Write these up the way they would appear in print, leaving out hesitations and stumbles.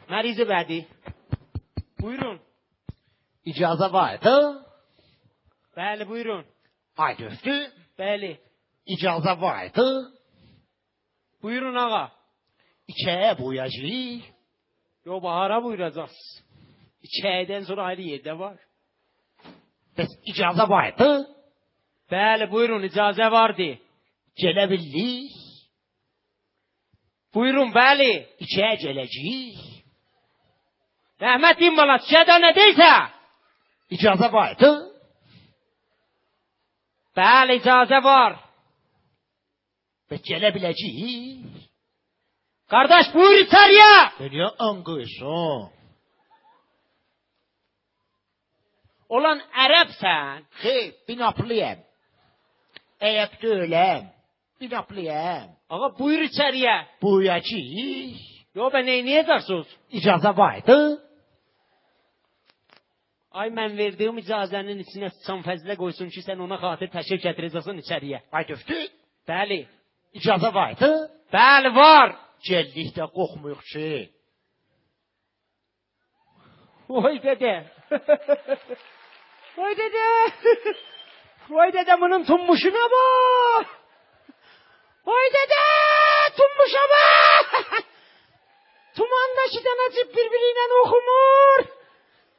Meriz bədi. Buyurun. İcazə vardı. Bəli, buyurun. Ay döftü. Bəli. İcazə vardı. Buyurun ağa. İçəyə boyacağıq. Yo, bahara buyuracaqsınız. İçəyədən sonra ayrı yerdə var. Bəs icazə vardı. Bəli, buyurun, icazə vardı. Gələ bildik. Buyurun, bəli. İçəyə gələcəyik. Rəhmət din bana, çiçədə nə deysə? İcazə vardı. Bəli, icazə var. Bəs gələ biləcəyik. Qardaş, buyur içəriyə. Dünya anqıysan. Olan ərəbsən. Xeyr, binaplıyam. Əyəb deyiləm. Binaplıyam. Ağa, buyur içəriyə. Boyacağıq. Yo, bə neynəyəcəksiniz? İcazə vardı. Ay, mən verdiyim icazənin içinə sıçan fəzlə qoysun ki, sən ona xatir təşrif gətirəcəksin içəriyə. Ay döftü. Bəli. İcazə vardı. Bəli, var. Gəllikdə qorxmuyuq ki. Oy dede. Oy dede. Oy dede, bunun tumbuşuna bak. Oy dede, tumbuşa bak. Tumandaki danacık birbiriyle okumur.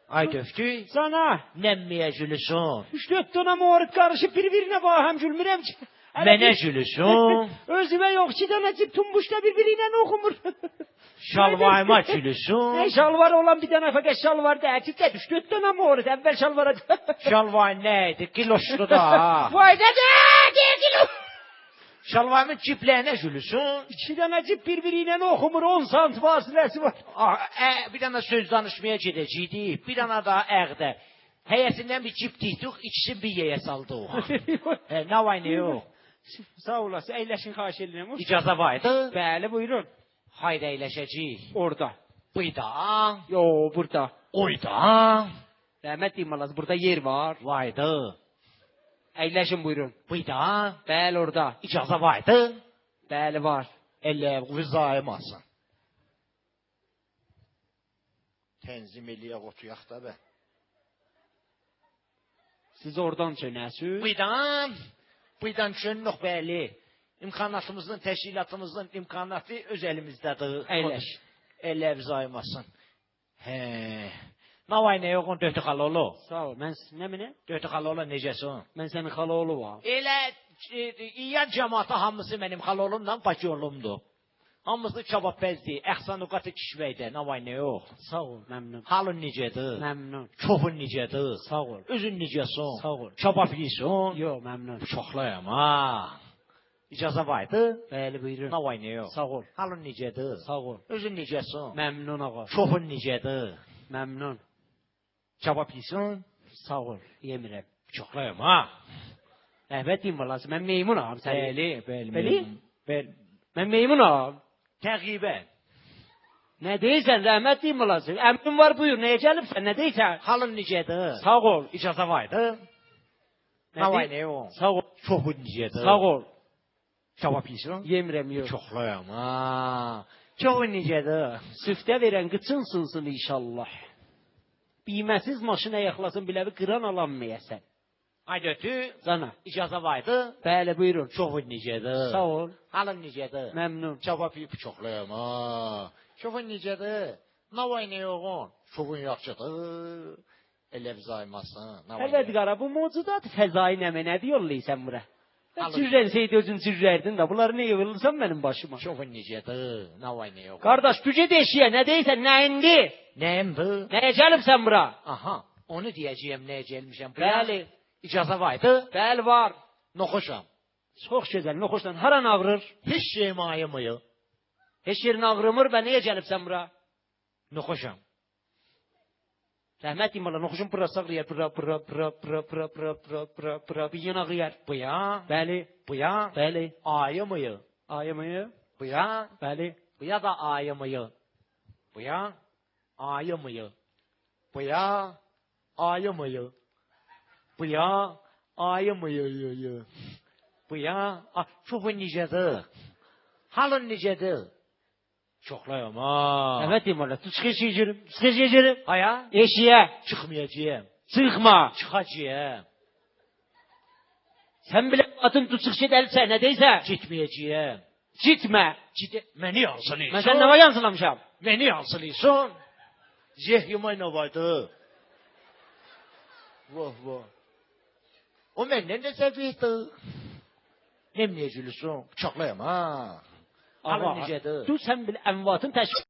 Ay döftü. Sana. Nəmməyə gülüsün. 3-4 tane muharip karışıp birbirine bak, hem gülmürem ki. Mənə gülüsün. Özüme yok ki danacık tumbuşla birbiriyle okumur. Şalvarıma gülüsün. Ne şalvar olan bir tane fakat şalvar da erkekler 3-4 tane muharip. Evvel şalvara. Şalvar neydi? Kiloşlu da. Vay dede, kilo. Şalvarımın cipləyinə gülüsün. 2 tane cip birbiriyle okumur, 10 sant fasilesi var. Bir dana söz danışmaya gedəcəkdik. Bir dana da əqdə. Həyəsindən bir cip tikdik, ikisi bir yeyə saldıq. Nə var nə yox? Sağ olasın, əyləşin xahiş edirəm. İcazə vardı. Bəli, buyurun. Hayda əyləşəcəyik. Orada. Buyda. Yo, burada. Oyda. Rəhmət deyim Allah, burada yer var. Vardı. Əyləşin buyurun. Buyda. Bəli, orada. İcazə vardı. Bəli, var. Elə vızaymasın. Tənzim eləyək oturaq da bə. Siz oradan çönəsiz. Buydan çönlük bəli. İmkanatımızın, təşkilatımızın imkanatı öz əlimizdədir. Əyləş. Elə vızaymasın. Nə var nə yoxun döhtü xaloğlu? Sağ ol. Mən nə mənə? Döhtü xaloğlu necəsin? Mən sənin xaloğlu var. Elə İyyən cəmatı hamısı mənim xaloğlumla bakıoğlumdur. Hamısı kababbəzdir, əxsanuqatı kişvəkdir, nə var nə yox. Sağ ol, məmnun. Halın necədir? Məmnun. Çoxun necədir? Sağ ol. Özün necəsin? Sağ ol. Kabab yiyirsən? Yox, məmnun. Çoxlayam ha. İcazə vardı? Bəli, buyurun. Nə var nə yox? Sağ ol. Halın necədir? Sağ ol. Özün necəsin? Məmnun ağa. Çoxun necədir? Məmnun. Kabab yiyirsən? Sağ ol. Yemirəm. Çoxlayam ha. Rəhmət deyim valası, mən meymunam. Bəli. Bəli. Mən meymunam. Təqibən. Nə deyirsən, rəhmət deyim valası. Əmrin var, buyur, nəyə gəlibsən, nə deyirsən? Halın necədir? Sağ ol. İcazə vardı? Nə var nə yox? Sağ ol. Çoxun necədir? Sağ ol. Kabab yiyirsən? Yemirəm, yox. Çoxlayam ha. Çoxun necədir? Süftə verən qıçın sınsın inşallah. Biyməsiz maşına yaxlasın, biləvi qıran alanmayəsən. Ay dötü. Cana. İcazə vardı? Bəli, buyurun. Çoxun necədir? Sağ ol. Halın necədir? Məmnun. Kabab yiyib çoxlayam ha. Çoxun necədir? Nə var nə yoxun? Çoxun yaxşıdır. Elə vizaymasın. Evet qara, bu mövcudat fəzai nəmə nədir yolluysan bura? Cürrənsəydi özün cürrərdin də, bunları nə yığılırsan mənim başıma? Çoxun necədir? Nə var nə yoxun? Qardaş, gücə deşiyə, nə deyirsən, nəyindi? Nəyimdir? Nəyə gəlibsən bura? Aha, onu deyəcəyəm, nəyə gəlmişəm. Bəli. İcazə vardı? Bəli, var. Noxuşam. Çox gözəl, noxuşdan haran ağrır? Heç şeyim ayımıyıq. Heç yerin ağrımır, bə nəyə gəlibsən bura? Noxuşam. Rəhmət deyim Allah, noxuşun pırası ağrıyar, pıra, bir yan ağrıyar. Buya? Bəli. Buya? Bəli. Ayımıyıq. Ayımıyı? Buya? Bəli. Buya da ayımıyıq. Buya? Ayımıyıq. Buya? Ayımıyıq. Buya? Ayımıyıq. Buya? Çoxun necədir? Halın necədir? Çoxlayam ha. Evet diyeyim valla. Tut çıkış yiyeceğim. Çıkış yiyeceğim. Aya? Eşiğe. Çıxmayacağım. Çıkma. Çıxacağım. Sen bile atın tut çıkış ederse ne deyse. Getməyəcəyəm. Gitme. Məni yansılayırsan. Ben sen neva yansılamışam. Məni yansılayırsan. Zehyuma nə vardı? Vah vah. O məndən də səviydi. Nemliyə gülüsün. Bıçaqlayam ha. Alın necədir? Dur sen bile envatın teşvik